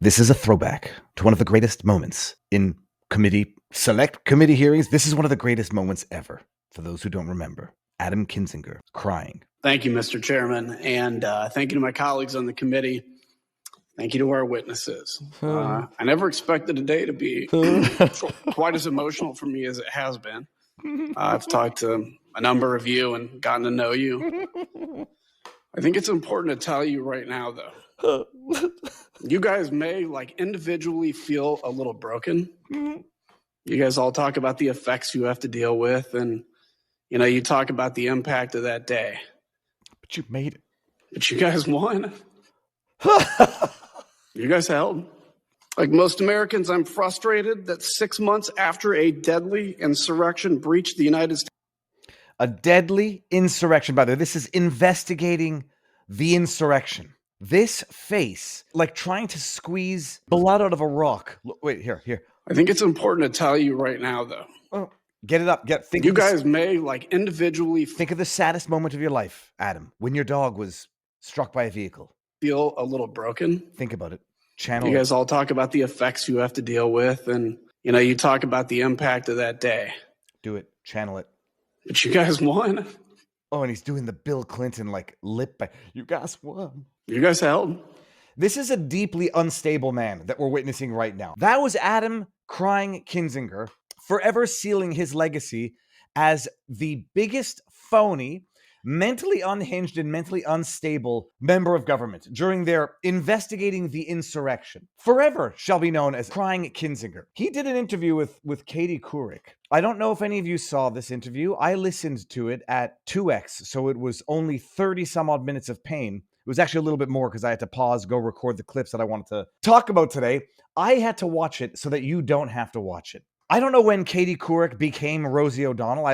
This is a throwback to one of the greatest moments in select committee hearings. This is one of the greatest moments ever. For those who don't remember, Adam Kinzinger crying. Thank you, Mr. Chairman, and thank you to my colleagues on the committee. Thank you to our witnesses. I never expected today to be quite as emotional for me as it has been. I've talked to a number of you and gotten to know you. I think it's important to tell you right now, though. You guys may individually feel a little broken. You guys all talk about the effects you have to deal with, and you talk about the impact of that day. But you made it. But you guys won. You guys held. Like most Americans, I'm frustrated that 6 months after a deadly insurrection breached the United States. A deadly insurrection, by the way. This is investigating the insurrection. This face, like trying to squeeze blood out of a rock. Wait, here. I think it's important to tell you right now, though. Oh, get it up. You guys may individually think of the saddest moment of your life, Adam, when your dog was struck by a vehicle. Feel a little broken. Think about it. Channel. You guys all talk about the effects you have to deal with, and you talk about the impact of that day. Do it. Channel it. But you guys won. Oh, and he's doing the Bill Clinton lip back. You guys won. You guys held. This is a deeply unstable man that we're witnessing right now. That was Adam crying Kinzinger, forever sealing his legacy as the biggest phony, mentally unhinged and mentally unstable member of government during their investigating the insurrection. Forever shall be known as crying Kinzinger. He did an interview with Katie Couric. I don't know if any of you saw this interview. I listened to it at 2x, so it was only 30 some odd minutes of pain. It was actually a little bit more because I had to pause, go record the clips that I wanted to talk about today. I had to watch it so that you don't have to watch it. I don't know when Katie Couric became Rosie O'Donnell.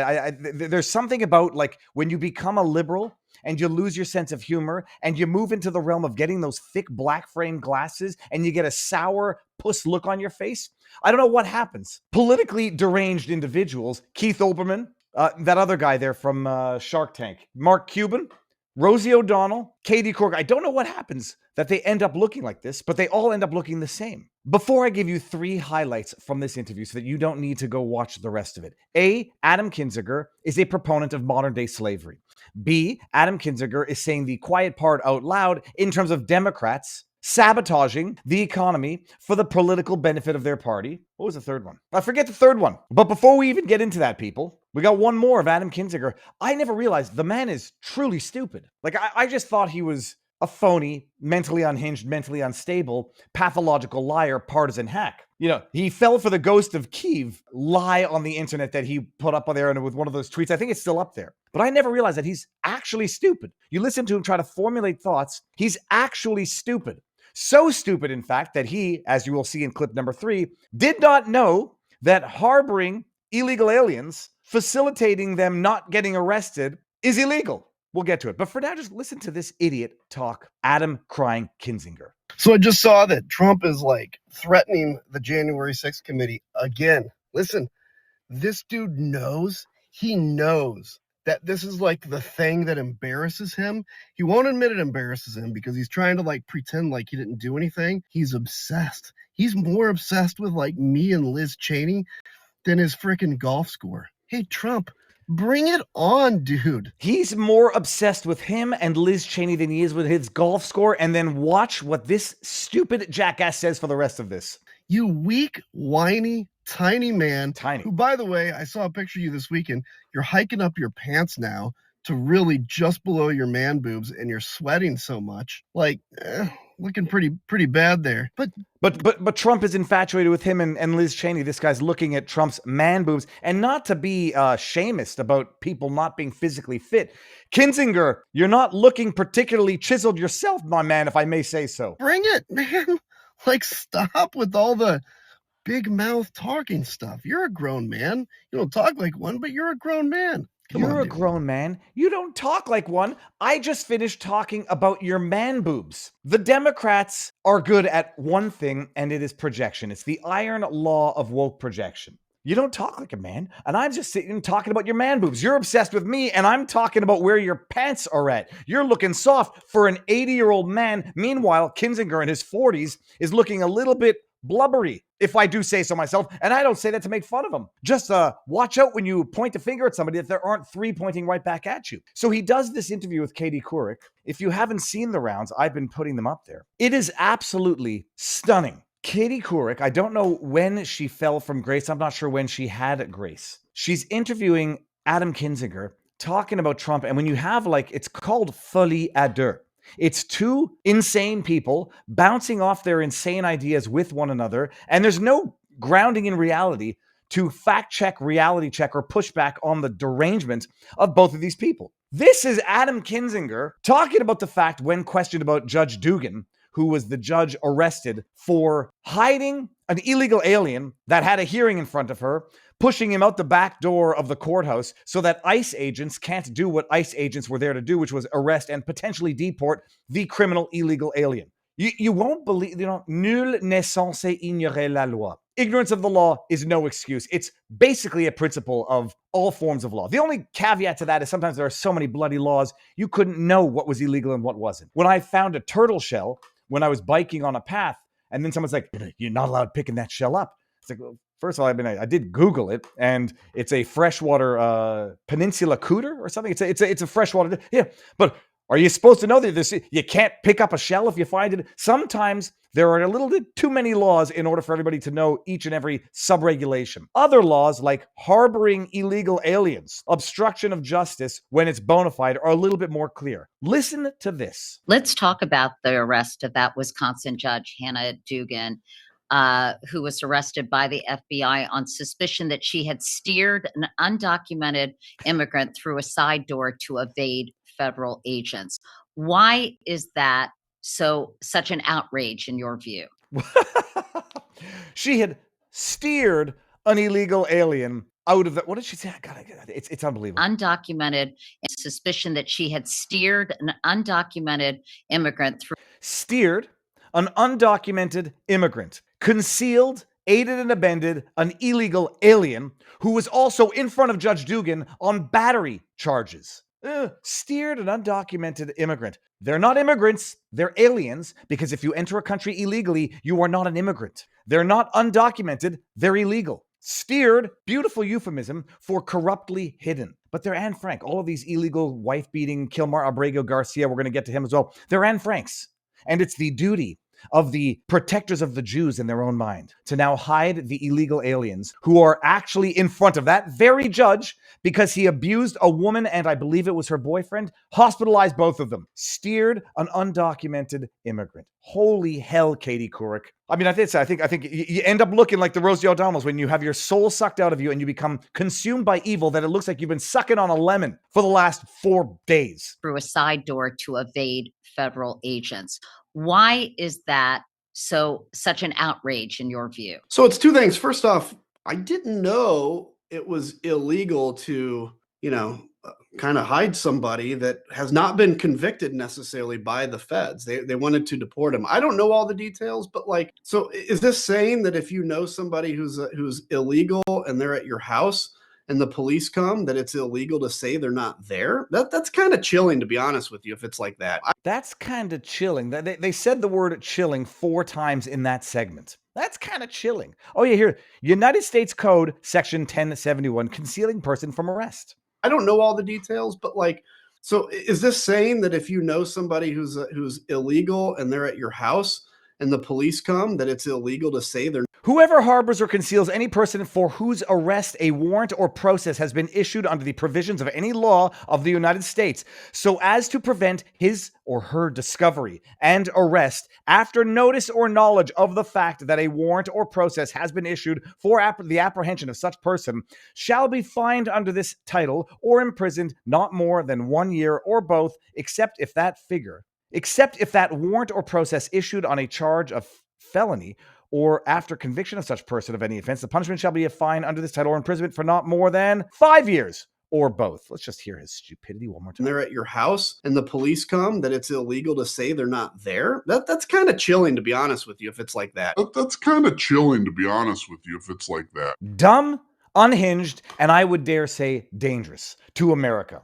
There's something about when you become a liberal and you lose your sense of humor and you move into the realm of getting those thick black frame glasses and you get a sour puss look on your face. I don't know what happens. Politically deranged individuals, Keith Olbermann, that other guy there from Shark Tank, Mark Cuban, Rosie O'Donnell, Katie Couric. I don't know what happens that they end up looking like this, but they all end up looking the same. Before I give you 3 highlights from this interview so that you don't need to go watch the rest of it. A, Adam Kinzinger is a proponent of modern day slavery. B, Adam Kinzinger is saying the quiet part out loud in terms of Democrats sabotaging the economy for the political benefit of their party. What was the third one? I forget the third one. But before we even get into that, people, we got one more of Adam Kinzinger. I never realized the man is truly stupid. I just thought he was a phony, mentally unhinged, mentally unstable, pathological liar, partisan hack. He fell for the ghost of Kiev lie on the internet that he put up on there and with one of those tweets. I think it's still up there. But I never realized that he's actually stupid. You listen to him try to formulate thoughts. He's actually stupid. So stupid, in fact, that he, as you will see in clip number 3, did not know that harboring illegal aliens, facilitating them not getting arrested, is illegal. We'll get to it. But for now, just listen to this idiot talk. Adam crying Kinzinger. So I just saw that Trump is threatening the January 6th committee again. Listen, this dude knows, he knows that this is the thing that embarrasses him. He won't admit it embarrasses him because he's trying to pretend like he didn't do anything. He's obsessed. He's more obsessed with me and Liz Cheney than his freaking golf score. Hey, Trump, bring it on, dude. He's more obsessed with him and Liz Cheney than he is with his golf score. And then watch what this stupid jackass says for the rest of this. You weak, whiny, tiny man. Tiny. Who, by the way, I saw a picture of you this weekend. You're hiking up your pants now to really just below your man boobs, and you're sweating so much. Looking pretty bad there. But Trump is infatuated with him and Liz Cheney. This guy's looking at Trump's man boobs, and not to be shameist about people not being physically fit. Kinzinger, you're not looking particularly chiseled yourself, my man, if I may say so. Bring it, man. Stop with all the big mouth talking stuff. You're a grown man. You don't talk like one, but you're a grown man. You're a grown man. You don't talk like one. I just finished talking about your man boobs. The Democrats are good at one thing, and it is projection. It's the iron law of woke projection. You don't talk like a man. And I'm just sitting and talking about your man boobs. You're obsessed with me, and I'm talking about where your pants are at. You're looking soft for an 80-year-old man. Meanwhile, Kinzinger in his 40s is looking a little bit blubbery, if I do say so myself. And I don't say that to make fun of him. Just watch out when you point a finger at somebody that there aren't three pointing right back at you. So he does this interview with Katie Couric. If you haven't seen the rounds, I've been putting them up there. It is absolutely stunning. Katie Couric, I don't know when she fell from grace. I'm not sure when she had grace. She's interviewing Adam Kinzinger, talking about Trump. And when you have it's called folie à deux. It's two insane people bouncing off their insane ideas with one another. And there's no grounding in reality to fact check, reality check, or push back on the derangement of both of these people. This is Adam Kinzinger talking about the fact, when questioned about Judge Dugan, who was the judge arrested for hiding an illegal alien that had a hearing in front of her, pushing him out the back door of the courthouse so that ICE agents can't do what ICE agents were there to do, which was arrest and potentially deport the criminal illegal alien. You won't believe, nul n'est censé ignorer la loi. Ignorance of the law is no excuse. It's basically a principle of all forms of law. The only caveat to that is sometimes there are so many bloody laws, you couldn't know what was illegal and what wasn't. When I found a turtle shell, when I was biking on a path, and then someone's like, you're not allowed picking that shell up. It's like, well, first of all, I did Google it, and it's a freshwater peninsula cooter or something. It's a freshwater. Yeah, but are you supposed to know that you can't pick up a shell if you find it? Sometimes there are a little bit too many laws in order for everybody to know each and every sub-regulation. Other laws, like harboring illegal aliens, obstruction of justice when it's bona fide, are a little bit more clear. Listen to this. Let's talk about the arrest of that Wisconsin judge, Hannah Dugan, who was arrested by the FBI on suspicion that she had steered an undocumented immigrant through a side door to evade federal agents. Why is that such an outrage in your view? She had steered an illegal alien out of the, what did she say? It's unbelievable. Undocumented, suspicion that she had steered an undocumented immigrant through. Steered an undocumented immigrant, concealed, aided and abetted an illegal alien who was also in front of Judge Dugan on battery charges. Steered an undocumented immigrant. They're not immigrants, they're aliens, because if you enter a country illegally, you are not an immigrant. They're not undocumented, they're illegal. Steered, beautiful euphemism for corruptly hidden. But they're Anne Frank. All of these illegal wife-beating, Kilmar Abrego Garcia, we're going to get to him as well. They're Anne Franks. And it's the duty of the protectors of the Jews in their own mind to now hide the illegal aliens who are actually in front of that very judge because he abused a woman and I believe it was her boyfriend, hospitalized both of them, steered an undocumented immigrant. Holy hell, Katie Couric. I mean, I think you end up looking like the Rosie O'Donnells when you have your soul sucked out of you and you become consumed by evil that it looks like you've been sucking on a lemon for the last 4 days. Through a side door to evade federal agents. Why is that such an outrage in your view? So it's two things. First off, I didn't know it was illegal to, kind of hide somebody that has not been convicted necessarily by the feds. They wanted to deport him. I don't know all the details, but so is this saying that if you know somebody who's illegal and they're at your house and the police come, that it's illegal to say they're not there? That's kind of chilling, to be honest with you, if it's like that. That's kind of chilling. They said the word chilling 4 times in that segment. That's kind of chilling. Oh, yeah, here, United States Code, Section 1071, concealing person from arrest. I don't know all the details, but so is this saying that if you know somebody who's illegal and they're at your house and the police come, that it's illegal to say they're... Whoever harbors or conceals any person for whose arrest a warrant or process has been issued under the provisions of any law of the United States, so as to prevent his or her discovery and arrest after notice or knowledge of the fact that a warrant or process has been issued for the apprehension of such person, shall be fined under this title or imprisoned not more than 1 year or both, except if that warrant or process issued on a charge of felony or after conviction of such person of any offense, the punishment shall be a fine under this title or imprisonment for not more than 5 years or both. Let's just hear his stupidity one more time. And they're at your house and the police come, that it's illegal to say they're not there. That's kind of chilling, to be honest with you, if it's like that. That's kind of chilling, to be honest with you, if it's like that. Dumb, unhinged, and I would dare say dangerous to America.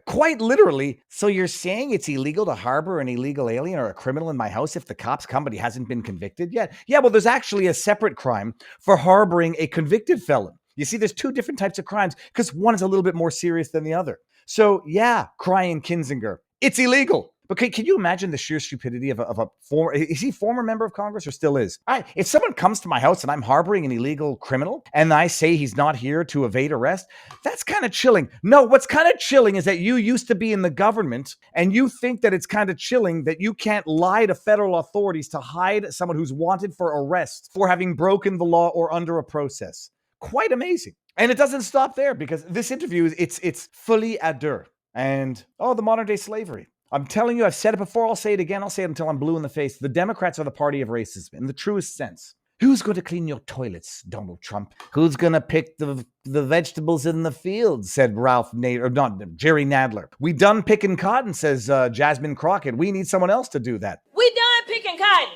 Quite literally. So you're saying it's illegal to harbor an illegal alien or a criminal in my house if the cops come but he hasn't been convicted yet? Yeah, well, there's actually a separate crime for harboring a convicted felon. You see, there's two different types of crimes because one is a little bit more serious than the other. So yeah, crying Kinzinger, it's illegal. But can you imagine the sheer stupidity of a former, is he former member of Congress or still is? If someone comes to my house and I'm harboring an illegal criminal and I say he's not here to evade arrest, that's kind of chilling. No, what's kind of chilling is that you used to be in the government and you think that it's kind of chilling that you can't lie to federal authorities to hide someone who's wanted for arrest for having broken the law or under a process. Quite amazing. And it doesn't stop there because this interview, it's fully à deux. And, the modern day slavery. I'm telling you, I've said it before, I'll say it again, I'll say it until I'm blue in the face. The Democrats are the party of racism in the truest sense. Who's going to clean your toilets, Donald Trump? Who's going to pick the vegetables in the fields, said Jerry Nadler. We done picking cotton, says Jasmine Crockett. We need someone else to do that. We done picking cotton.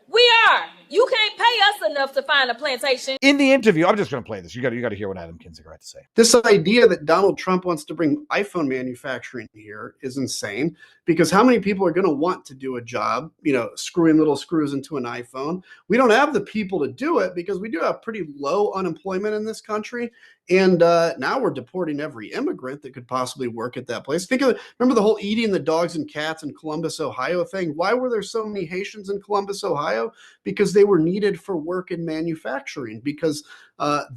We are. You can't pay us enough to find a plantation. In the interview, I'm just going to play this. You got to hear what Adam Kinzinger had to say. This idea that Donald Trump wants to bring iPhone manufacturing here is insane, because how many people are going to want to do a job, screwing little screws into an iPhone? We don't have the people to do it because we do have pretty low unemployment in this country. And now we're deporting every immigrant that could possibly work at that place. Remember the whole eating the dogs and cats in Columbus, Ohio thing? Why were there so many Haitians in Columbus, Ohio? Because they were needed for work in manufacturing, because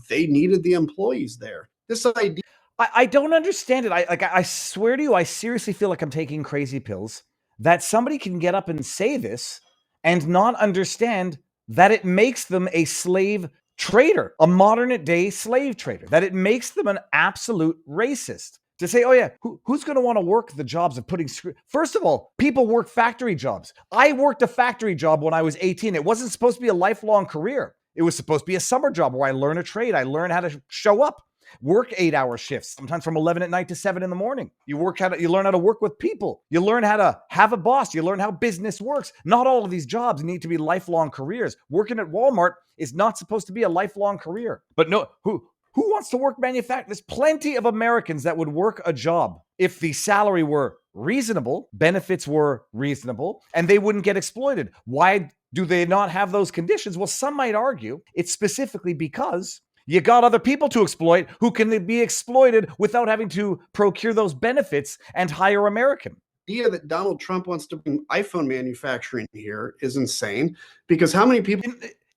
they needed the employees there. This idea. I don't understand it. I swear to you, I seriously feel like I'm taking crazy pills that somebody can get up and say this and not understand that it makes them a slave trader, a modern day slave trader, that it makes them an absolute racist. To say, oh yeah, who's going to want to work the jobs of putting screw? First of all, people work factory jobs. I worked a factory job when I was 18. It wasn't supposed to be a lifelong career. It was supposed to be a summer job where I learn a trade. I learn how to show up, work 8-hour shifts, sometimes from 11 at night to 7 in the morning. You learn how to work with people. You learn how to have a boss. You learn how business works. Not all of these jobs need to be lifelong careers. Working at Walmart is not supposed to be a lifelong career. But no, who wants to work manufacturing? There's plenty of Americans that would work a job if the salary were reasonable, benefits were reasonable, and they wouldn't get exploited. Why do they not have those conditions? Well, some might argue it's specifically because you got other people to exploit who can be exploited without having to procure those benefits and hire American. The idea that Donald Trump wants to bring iPhone manufacturing here is insane, because how many people...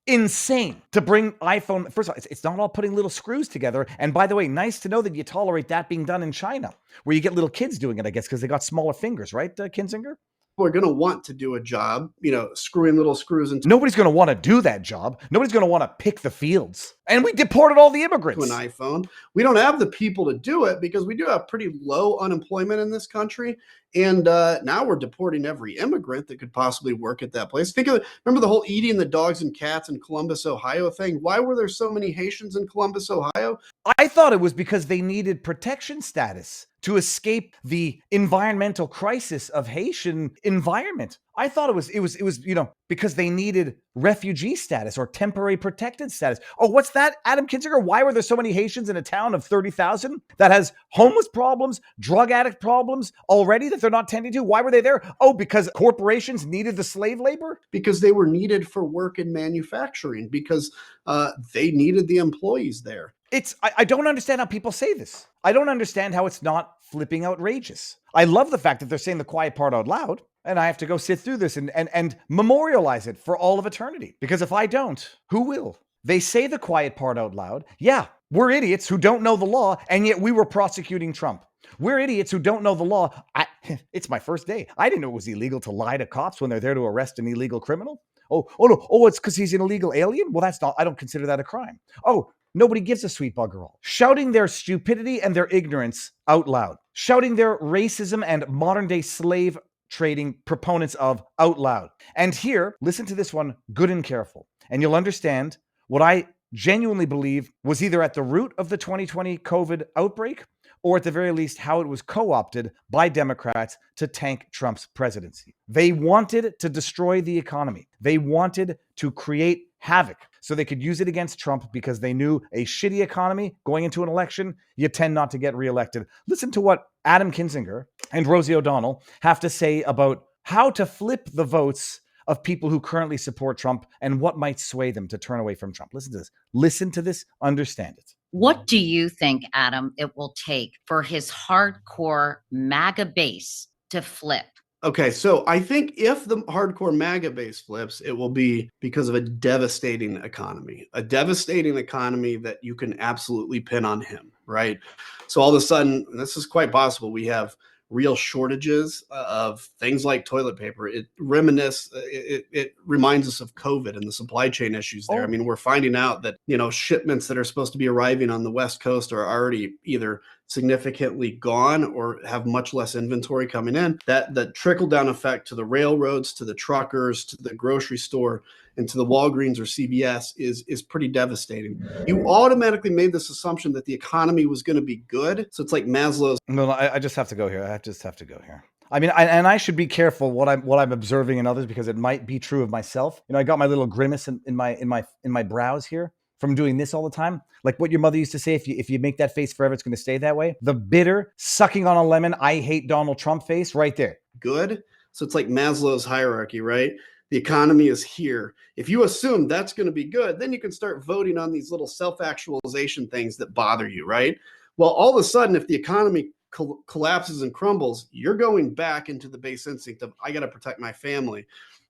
Insane to bring iPhone. First of all, it's not all putting little screws together. And by the way, nice to know that you tolerate that being done in China, where you get little kids doing it, I guess, because they got smaller fingers, right, Kinzinger? People are going to want to do a job, screwing little screws into... Nobody's going to want to do that job. Nobody's going to want to pick the fields. And we deported all the immigrants. To an iPhone. We don't have the people to do it because we do have pretty low unemployment in this country. And now we're deporting every immigrant that could possibly work at that place. Remember the whole eating the dogs and cats in Columbus, Ohio thing? Why were there so many Haitians in Columbus, Ohio? I thought it was because they needed protection status to escape the environmental crisis of Haitian environment. I thought it was, because they needed refugee status or temporary protected status. Oh, what's that, Adam Kinzinger? Why were there so many Haitians in a town of 30,000 that has homeless problems, drug addict problems already that they're not tending to? Why were they there? Oh, because corporations needed the slave labor? Because they were needed for work in manufacturing, because they needed the employees there. I don't understand how people say this. I don't understand how it's not flipping outrageous. I love the fact that they're saying the quiet part out loud, and I have to go sit through this and memorialize it for all of eternity. Because if I don't, who will? They say the quiet part out loud. Yeah, we're idiots who don't know the law, and yet we were prosecuting Trump. We're idiots who don't know the law. It's my first day. I didn't know it was illegal to lie to cops when they're there to arrest an illegal criminal. Oh no. Oh, it's because he's an illegal alien? Well, I don't consider that a crime. Oh, nobody gives a sweet bugger all. Shouting their stupidity and their ignorance out loud. Shouting their racism and modern day slave trading proponents of out loud. And here, listen to this one good and careful, and you'll understand what I genuinely believe was either at the root of the 2020 COVID outbreak, or at the very least, how it was co-opted by Democrats to tank Trump's presidency. They wanted to destroy the economy. They wanted to create havoc. so they could use it against Trump because they knew a shitty economy going into an election, you tend not to get reelected. Listen to what Adam Kinzinger and Rosie O'Donnell have to say about how to flip the votes of people who currently support Trump and what might sway them to turn away from Trump. Listen to this. Listen to this. Understand it. What do you think, Adam, it will take for his hardcore MAGA base to flip? Okay, so I think if the hardcore MAGA base flips, it will be because of a devastating economy that you can absolutely pin on him, right? So all of a sudden, and this is quite possible, we have real shortages of things like toilet paper. It reminds us of COVID and the supply chain issues there. I mean, we're finding out that, shipments that are supposed to be arriving on the West Coast are already either significantly gone or have much less inventory coming in. That trickle down effect to the railroads, to the truckers, to the grocery store, and to the Walgreens or CVS is pretty devastating. You automatically made this assumption that the economy was going to be good. So it's like Maslow's. No, I just have to go here. I mean, I should be careful what I'm observing in others because it might be true of myself. I got my little grimace in my brows here from doing this all the time. Like what your mother used to say, if you make that face forever, it's going to stay that way. The bitter, sucking on a lemon, I hate Donald Trump face right there. Good. So it's like Maslow's hierarchy, right? The economy is here. If you assume that's going to be good, then you can start voting on these little self-actualization things that bother you, right? Well, all of a sudden, if the economy collapses and crumbles, you're going back into the base instinct of, I got to protect my family.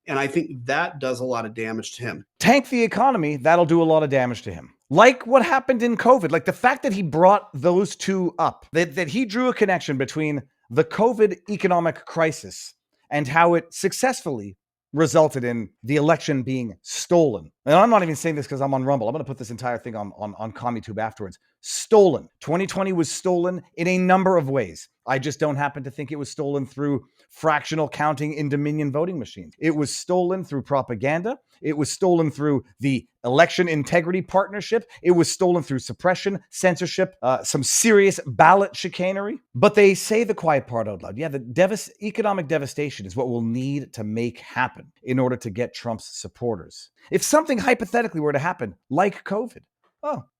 And I think that does a lot of damage to him. Tank the economy, that'll do a lot of damage to him. Like what happened in COVID, like the fact that he brought those two up, that he drew a connection between the COVID economic crisis and how it successfully resulted in the election being stolen. And I'm not even saying this because I'm on Rumble. I'm going to put this entire thing on CommuTube afterwards. Stolen. 2020 was stolen in a number of ways. I just don't happen to think it was stolen through fractional counting in Dominion voting machines. It was stolen through propaganda. It was stolen through the election integrity partnership. It was stolen through suppression, censorship, some serious ballot chicanery. But they say the quiet part out loud. Yeah, the economic devastation is what we'll need to make happen in order to get Trump's supporters. If something hypothetically were to happen, like COVID,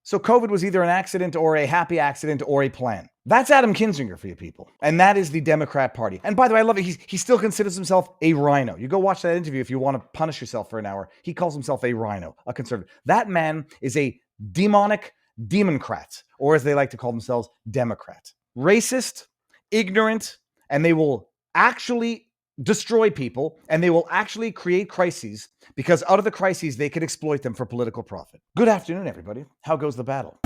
so COVID was either an accident or a happy accident or a plan. That's Adam Kinzinger for you people. And that is the Democrat Party. And by the way, I love it. He still considers himself a rhino. You go watch that interview if you want to punish yourself for an hour. He calls himself a rhino, a conservative. That man is a demonic demoncrat, or as they like to call themselves, Democrat. Racist, ignorant, and they will actually destroy people, and they will actually create crises because out of the crises, they can exploit them for political profit. Good afternoon, everybody. How goes the battle?